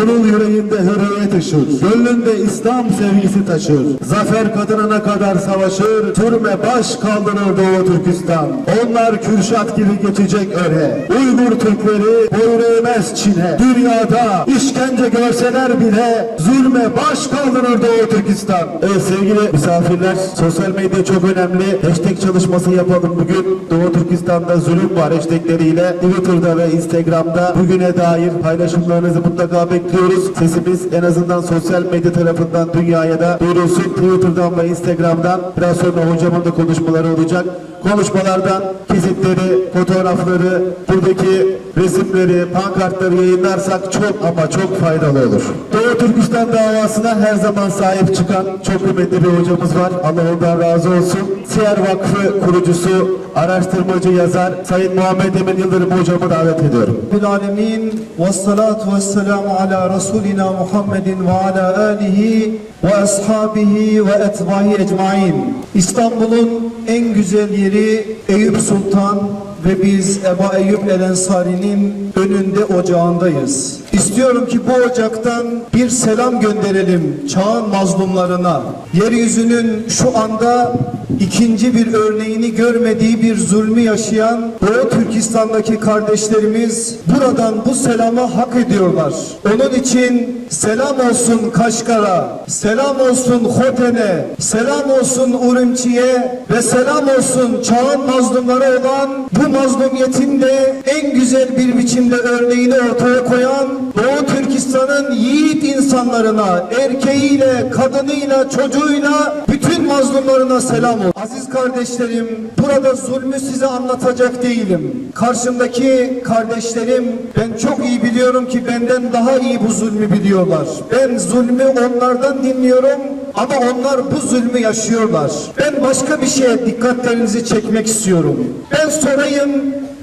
Onun yüreğinde hürriyet ışır, gönlünde İslam sevgisi taşır. Zafer kadınına kadar savaşır, türme baş kaldırır Doğu Türkistan. Onlar Kürşat gibi geçecek öre. Uygur Türkleri boyun eğmez Çin'e. Dünyada işkence görseler bile zulme baş kaldırır Doğu Türkistan. Evet sevgili misafirler, sosyal medya çok önemli. Hashtag çalışması yapalım bugün. Doğu Türkistan'da zulüm var hashtagleriyle Twitter'da ve Instagram'da bugüne dair paylaşımlarınızı mutlaka bekliyoruz. Sesimiz en azından sosyal medya tarafından dünyaya da duyurulsun. Twitter'dan ve Instagram'dan biraz sonra hocamın da konuşmaları olacak. Konuşmalardan kesitleri, fotoğrafları, buradaki resimleri, pankartları yayınlarsak çok ama çok faydalı olur. Doğu Türkistan davasına her zaman sahip çıkan çok kıymetli bir hocamız var. Allah ondan razı olsun. Siyer Vakfı kurucusu, araştırmacı, yazar Sayın Muhammed Emin Yıldırım hocamı davet ediyorum. Alemin ve salatu ve selamu ala Resulina Muhammedin ve ala alihi ve ashabihi ve etbahi ecmain. İstanbul'un en güzel yeri Eyüp Sultan ve biz Ebu Eyyub el Ensari'nin önünde ocağındayız. İstiyorum ki bu ocaktan bir selam gönderelim çağın mazlumlarına. Yeryüzünün şu anda ikinci bir örneğini görmediği bir zulmü yaşayan Doğu Türkistan'daki kardeşlerimiz buradan bu selamı hak ediyorlar. Onun için selam olsun Kaşgar'a, selam olsun Khoten'e, selam olsun Urumçi'ye ve selam olsun çağın mazlumları olan bu mazlumiyetin de en güzel bir biçimde örneğini ortaya koyan Doğu Türkistan'ın yiğit insanlarına, erkeğiyle, kadınıyla, çocuğuyla, bütün mazlumlarına selam olsun. Aziz kardeşlerim, burada zulmü size anlatacak değilim. Karşımdaki kardeşlerim, ben çok iyi biliyorum ki benden daha iyi bu zulmü biliyorlar. Ben zulmü onlardan dinliyorum ama onlar bu zulmü yaşıyorlar. Ben başka bir şeye dikkatlerinizi çekmek istiyorum. Ben sorayım,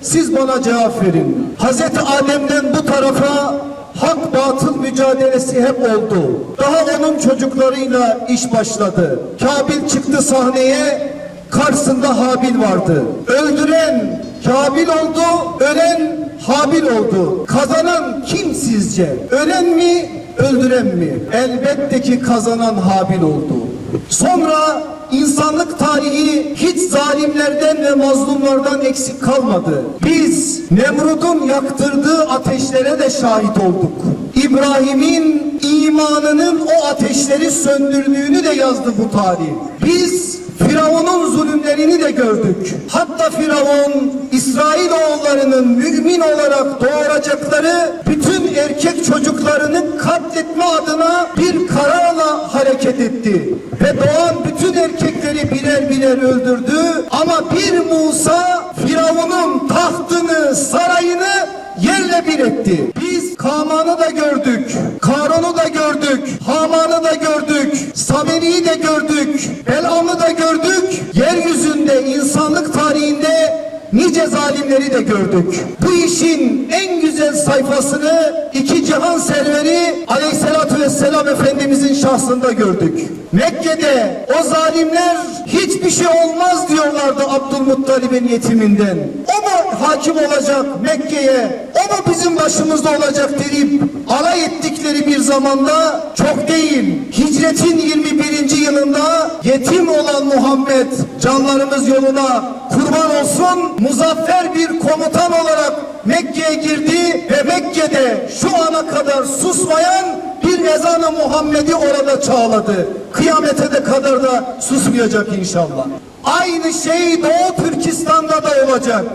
siz bana cevap verin. Hazreti Adem'den bu tarafa hak batıl mücadelesi hep oldu. Daha onun çocuklarıyla iş başladı. Kabil çıktı sahneye, karşısında Habil vardı. Öldüren Kabil oldu, ölen Habil oldu. Kazanan kim sizce? Ölen mi, öldüren mi? Elbette ki kazanan Habil oldu. Sonra insanlık tarihi hiç zalimlerden ve mazlumlardan eksik kalmadı. Biz Nemrud'un yaktırdığı ateşlere de şahit olduk. İbrahim'in imanının o ateşleri söndürdüğünü de yazdı bu tarih. Biz Firavun'un zulümlerini de gördük. Hatta Firavun İsrailoğullarının mümin olarak doğuracakları bütün erkek çocuklarını katletme adına bir kararla hareket etti. Ve doğan bütün erkekleri birer birer öldürdü. Ama bir Musa Firavun'un tahtını, sarayını yerle bir etti. Biz Kaman'ı da gördük, Karun'u da gördük, Haman'ı da gördük, Samiri'yi de gördük, Belam'ı da gördük. Yeryüzünde, insanlık tarihinde nice zalimleri de gördük. Bu işin en güzel sayfasını iki cihan serveri Aleyhisselatü Vesselam Efendimizin şahsında gördük. Mekke'de o zalimler hiçbir şey olmaz diyorlardı Abdülmuttalib'in yetiminden. O mu hakim olacak Mekke'ye? O mu bizim başımızda olacak deyip alay ettikleri bir zamanda çok değil. Hicretin 21. yılında yetim olan Muhammed canlarımız yoluna kurban olsun muzaffer bir komutan olarak Mekke'ye girdi ve Mekke'de şu ana kadar susmayan bir ezan-ı Muhammed'i orada çağladı. Kıyamete de kadar da susmayacak inşallah. Aynı şey Doğu Türkistan'da da olacak.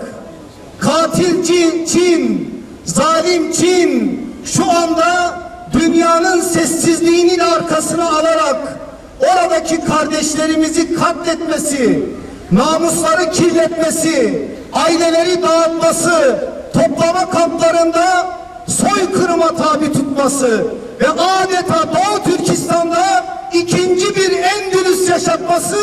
Katilci Çin, zalim Çin şu anda dünyanın sessizliğinin arkasına alarak oradaki kardeşlerimizi katletmesi, namusları kirletmesi, aileleri dağıtması, toplama kamplarında soykırıma tabi tutması ve adeta Doğu Türkistan'da ikinci bir Endülüs yaşatması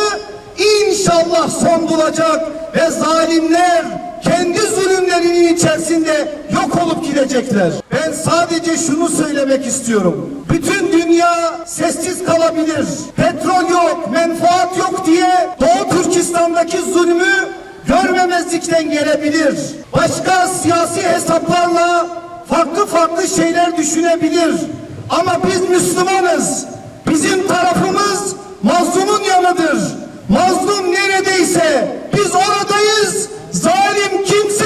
inşallah son bulacak ve zalimler kendi zulümlerinin içerisinde yok olup gidecekler. Ben sadece şunu söylemek istiyorum. Bütün dünya sessiz kalabilir. Petrol yok, menfaat yok diye Doğu Türkistan'daki zulmü görmemezlikten gelebilir. Başka siyasi hesaplarla farklı şeyler düşünebilir. Ama biz Müslümanız. Bizim tarafımız mazlumun yanıdır. Mazlum neredeyse biz oradayız. Zalim kimse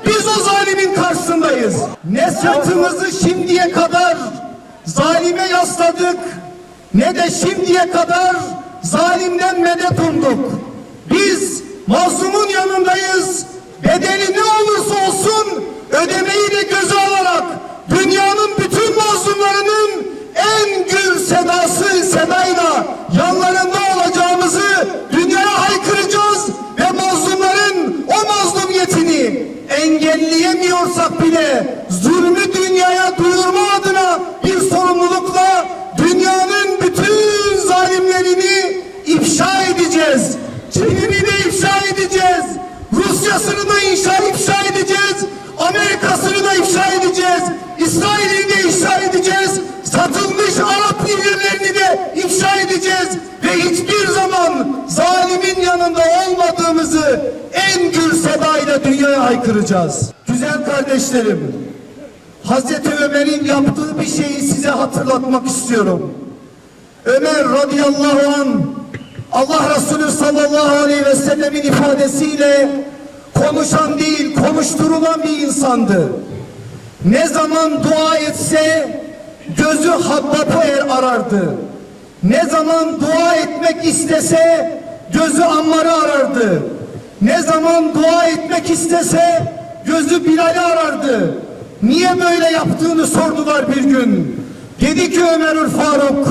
biz o zalimin karşısındayız. Ne sırtımızı şimdiye kadar zalime yasladık, ne de şimdiye kadar zalimden medet umduk. Biz mazlumun yanındayız. Bedeli ne olursa olsun ödemeyi de göze alarak dünyanın bütün mazlumlarının en gür sedayla yanlarında olacağımızı dünyaya haykıracağız ve mazlumların o mazlumiyetini engelleyemiyorsak bile zulmü dünyaya duyurma adına bir sorumlulukla dünyanın bütün zalimlerini ifşa edeceğiz. Çin'ini de ifşa edeceğiz. Rusya'sını da ifşa edeceğiz. Amerika'sını da ifşa edeceğiz. İsrail'i de ifşa edeceğiz. Satılmış Arap liderlerini de ifşa edeceğiz. Ve hiçbir zaman zalimin yanında olmadığımızı en gür sedayla dünyaya haykıracağız. Güzel kardeşlerim, Hazreti Ömer'in yaptığı bir şeyi size hatırlatmak istiyorum. Ömer radıyallahu anh, Allah Resulü sallallahu aleyhi ve sellemin ifadesiyle konuşan değil, konuşturulan bir insandı. Ne zaman dua etse gözü Habbab'ı arardı. Ne zaman dua etmek istese gözü Ammar'ı arardı. Ne zaman dua etmek istese gözü Bilal'i arardı. Niye böyle yaptığını sordular bir gün. Dedi ki Ömerül Faruk,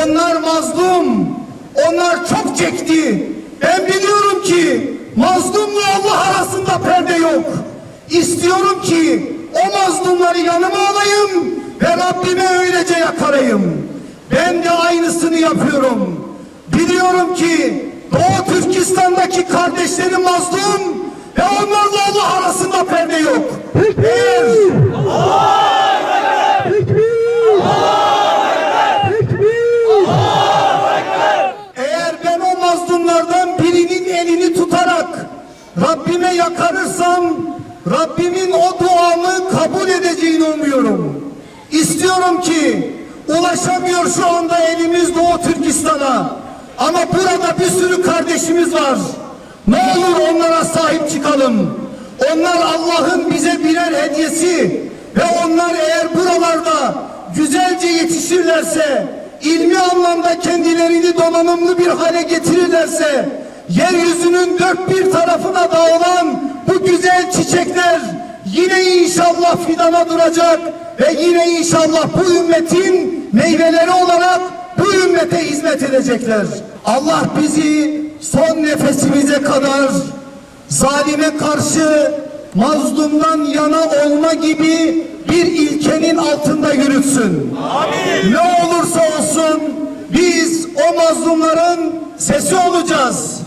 onlar mazlum, onlar çok çekti. Ben biliyorum ki mazlumla Allah arasında perde yok. İstiyorum ki o mazlumları yanıma alayım ve Rabbime öylece yakarayım. Ben de aynısını yapıyorum. Biliyorum ki Doğu Türkistan'daki kardeşlerim mazlum ve onlarla Allah arasında perde yok. Eğer ben o mazlumlardan birinin elini tutarak Rabbime yakarırsam Rabbimin o duamı kabul edeceğini umuyorum. İstiyorum ki ulaşamıyor şu anda elimiz Doğu Türkistan'a. Ama burada bir sürü kardeşimiz var. Ne olur onlara sahip çıkalım. Onlar Allah'ın bize birer hediyesi ve onlar eğer buralarda güzelce yetişirlerse, ilmi anlamda kendilerini donanımlı bir hale getirirlerse, yeryüzünün dört bir tarafına dağılan bu güzel çiçekler yine inşallah fidana duracak ve yine inşallah bu ümmetin meyveleri olarak bu ümmete hizmet edecekler. Allah bizi son nefesimize kadar zalime karşı mazlumdan yana olma gibi bir ilkenin altında yürütsün. Amin. Ne olursa olsun biz o mazlumların sesi olacağız.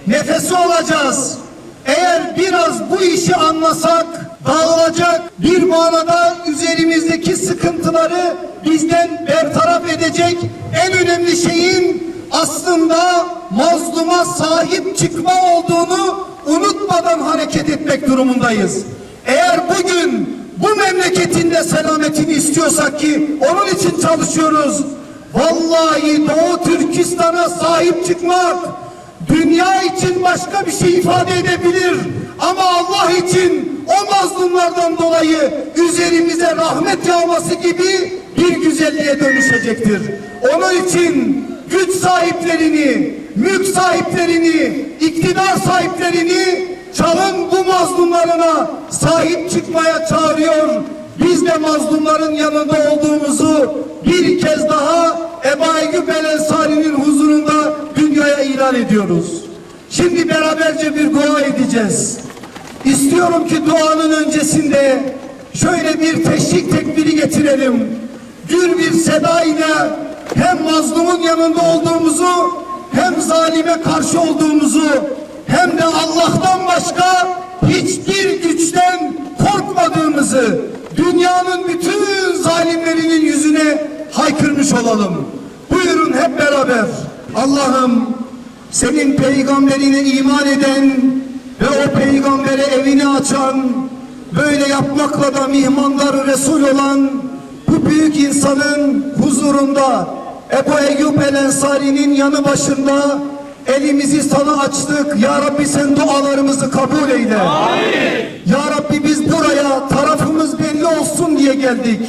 Nefesi olacağız. Eğer biraz bu işi anlasak dağılacak, bir manada üzerimizdeki sıkıntıları bizden bertaraf edecek en önemli şeyin aslında mazluma sahip çıkma olduğunu unutmadan hareket etmek durumundayız. Eğer bugün bu memleketin de selametini istiyorsak ki onun için çalışıyoruz. Vallahi Doğu Türkistan'a sahip çıkmak dünya için başka bir şey ifade edebilir. Ama Allah için o mazlumlardan dolayı üzerimize rahmet yağması gibi bir güzelliğe dönüşecektir. Onun için güç sahiplerini, mülk sahiplerini, iktidar sahiplerini çağın bu mazlumlarına sahip çıkmaya çağırıyor. Biz de mazlumların yanında olduğumuzu bir kez daha Ebu Eyyub el-Ensari'nin huzurunda dünyaya ilan ediyoruz. Şimdi beraberce bir dua edeceğiz. İstiyorum ki duanın öncesinde şöyle bir teşvik tekbiri getirelim. Gür bir seda ile hem mazlumun yanında olduğumuzu, hem zalime karşı olduğumuzu, hem de Allah'tan başka hiçbir güçten korkmadığımızı dünyanın bütün zalimlerinin yüzüne haykırmış olalım. Buyurun hep beraber. Allah'ım, senin peygamberine iman eden ve o peygambere evini açan, böyle yapmakla da mihmanları Resul olan bu bu büyük insanın huzurunda Ebu Eyyub el-Ensari'nin yanı başında elimizi sana açtık. Ya Rabbi sen dualarımızı kabul eyle. Amin. Ya Rabbi biz buraya tarafımız belli olsun diye geldik.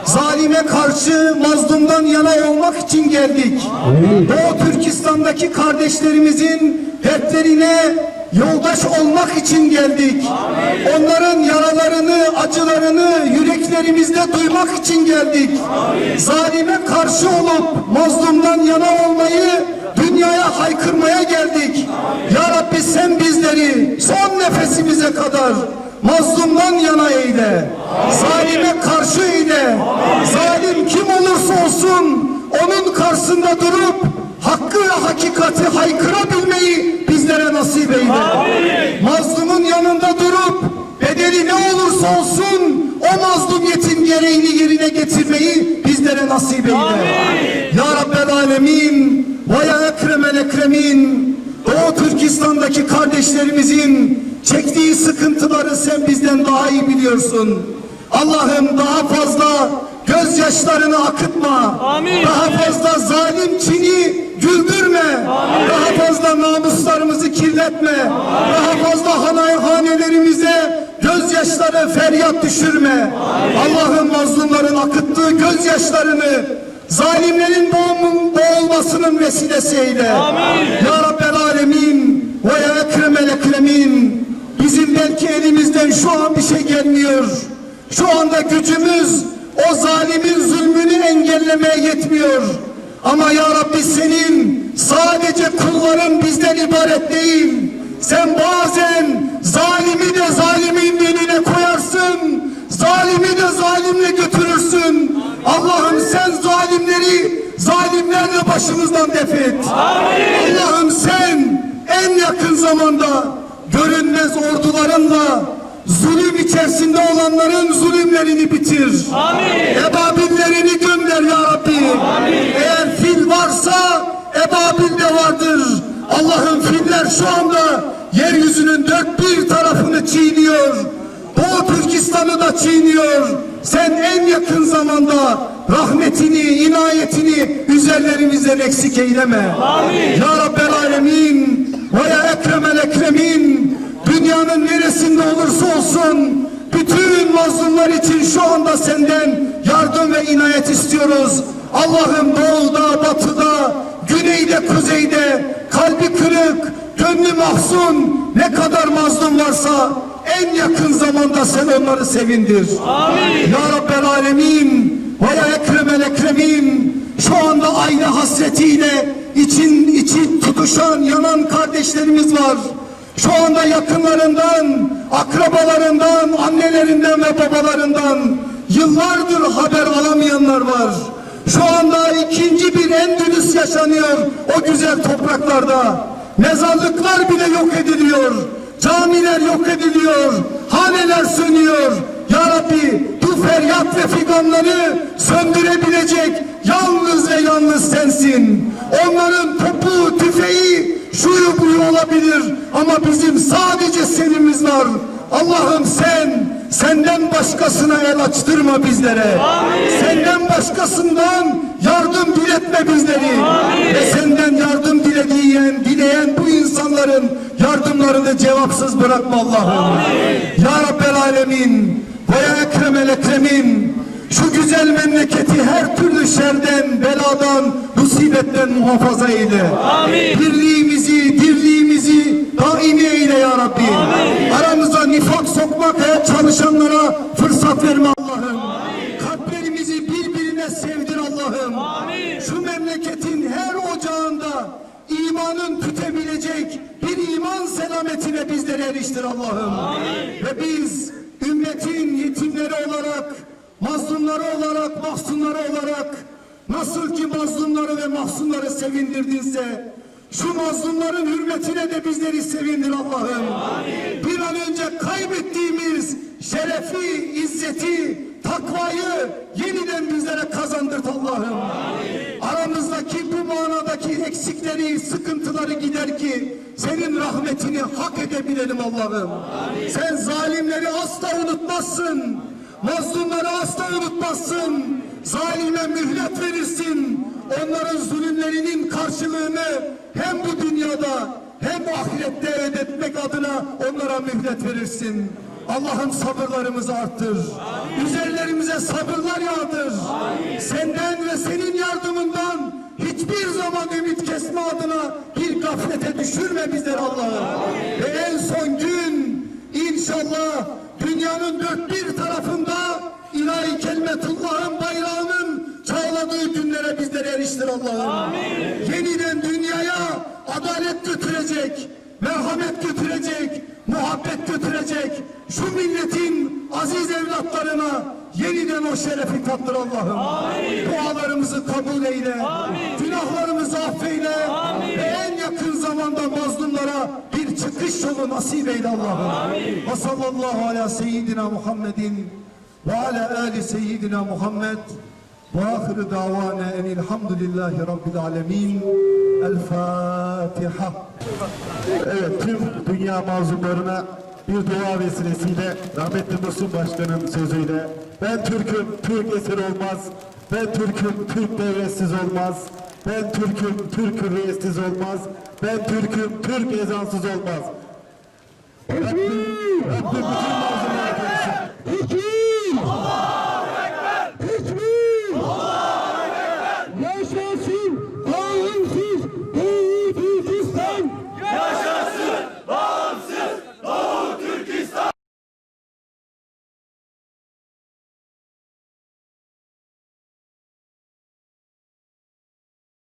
Zalime karşı mazlumdan yana olmak için geldik. Doğu Türkistan'daki kardeşlerimizin dertlerine yoldaş olmak için geldik. Onların yaralarını, acılarını yüreklerimizde duymak için geldik. Zalime karşı olup mazlumdan yana olmayı dünyaya haykırmaya geldik. Ya Rabbi sen bizleri son nefesimize kadar mazlumdan yana eyle. Zalime karşı eyle. Zalim kim olursa olsun onun karşısında durup hakkı ve hakikati haykırabilmeyi bizlere nasip eyle. Amin. Mazlumun yanında durup bedeli ne olursa olsun o mazlumiyetin gereğini yerine getirmeyi bizlere nasip eyle. Amin. Ya Rabbel Alemin ve ya Ekremel Ekremin, Doğu Türkistan'daki kardeşlerimizin çektiği sıkıntıları sen bizden daha iyi biliyorsun. Allah'ım daha fazla gözyaşlarını akıtma. Amin. Daha fazla zalim Çin'i güldürme. Amin. Daha fazla namuslarımızı kirletme. Amin. Daha fazla hanelerimize gözyaşları feryat düşürme. Allah'ım mazlumların akıttığı gözyaşlarını zalimlerin boğulmasının vesilesi eyle. Amin. Ya Rabbel Alemin ve ya Ekremel Ekremin, bizim belki elimizden şu an bir şey gelmiyor. Şu anda gücümüz o zalimin zulmünü engellemeye yetmiyor. Ama ya Rabbi senin sadece kulların bizden ibaret değil. Sen bazen zalimi de zalimin önüne koyarsın. Zalimi de zalimle götürürsün. Allah'ım sen zalimleri zalimlerle başımızdan def et. Allah'ım sen en yakın zamanda görünmez ordularınla zulüm içerisinde olanların zulümlerini bitir. Amin. Ebabillerini gönder ya Rabbi. Amin. Eğer fil varsa ebabil de vardır. Allah'ım filler şu anda yeryüzünün dört bir tarafını çiğniyor. Doğu Türkistan'ı da çiğniyor. Sen en yakın zamanda rahmetini, inayetini üzerlerimizden eksik eyleme. Amin. Ya Rabbel Alemin ve ya Ekremel Ekremin, dünyanın neresinde olursa olsun bütün mazlumlar için şu anda senden yardım ve inayet istiyoruz. Allah'ım doğuda, batıda, güneyde, kuzeyde kalbi kırık, gönlü mahzun ne kadar mazlum varsa en yakın zamanda sen onları sevindir. Amin. Ya Rabbel Alemin ve ya Ekremel Ekremin, şu anda aile hasretiyle içi tutuşan, yanan kardeşlerimiz var. Şu anda yakınlarından, akrabalarından, annelerinden ve babalarından yıllardır haber alamayanlar var. Şu anda ikinci bir Endülüs yaşanıyor o güzel topraklarda. Mezarlıklar bile yok ediliyor. Camiler yok ediliyor. Haneler sönüyor. Ya Rabbi bu feryat ve figanları söndürebilecek yalnız ve yalnız sensin. Onların topu, tüfeği, şuyu buyu olabilir ama bizim sadece senimiz var. Allah'ım senden başkasına el açtırma bizlere. Amin. Senden başkasından yardım diletme bizleri. Amin. Ve senden yardım dileyen bu insanların yardımlarını cevapsız bırakma Allah'ım. Ya Rabbel Alemin ve ya Ekremel Ekremin, şu güzel memleketi her türlü şerden, beladan, musibetten muhafaza eyle. Amin. Birliğimizi, dirliğimizi daimi eyle ya Rabbi. Amin. Aramıza nifak sokmaya çalışanlara fırsat verme Allah'ım. Kalplerimizi birbirine sevdir Allah'ım. Şu memleketin her ocağında imanın tütebilecek bir iman selametine bizleri eriştir Allah'ım. Ve biz ümmetin yetimleri olarak, mazlumları olarak, mahzunları olarak nasıl ki mazlumları ve mahzunları sevindirdinse şu mazlumların hürmetine de bizleri sevindir Allah'ım. Bir an önce kaybettiğimiz şerefi, izzeti, takvayı yeniden bizlere kazandırt Allah'ım. Aramızdaki bu manadaki eksikleri, sıkıntıları gider ki senin rahmetini hak edebilelim Allah'ım. Sen zalimleri asla unutmazsın. Mazlumları asla unutmazsın. Zalime mühlet verirsin. Onların zulümlerinin karşılığını hem bu dünyada hem ahirette ödetmek adına onlara mühlet verirsin. Allah'ım sabırlarımızı arttır. Üzerlerimize sabırlar yağdır. Senden ve senin yardımından hiçbir zaman ümit kesme adına bir gaflete düşürme bizleri Allah'ım. Ve en son gün inşallah dünyanın dört bir tarafında ilahi kelimetullah'ın bayrağının çağladığı günlere bizleri eriştir Allah'ım. Yeniden dünyaya adalet götürecek, merhamet götürecek, muhabbet götürecek şu milletin aziz evlatlarına yeniden o şerefi tattır Allah'ım. Dualarımızı kabul eyle, günahlarımızı affeyle ve en yakın zamanda mazlumlara bir çıkış yolu nasip eyle Allah'ım. Ve sallallahu ala seyyidina Muhammedin ve ala ali seyyidina Muhammed ve ahiru davana enilhamdülillahi rabbil alemin. El Fatiha. Evet, tüm dünya mazlumlarına bir dua vesilesiyle rahmetli Muhsin Başkan'ın sözüyle ben Türk'üm, Türk esir olmaz. Ben Türk'üm, Türk devletsiz olmaz. Ben Türk'üm, Türk hürriyetsiz olmaz. Ben Türk'üm, Türk ezansız olmaz. Rabbim bütün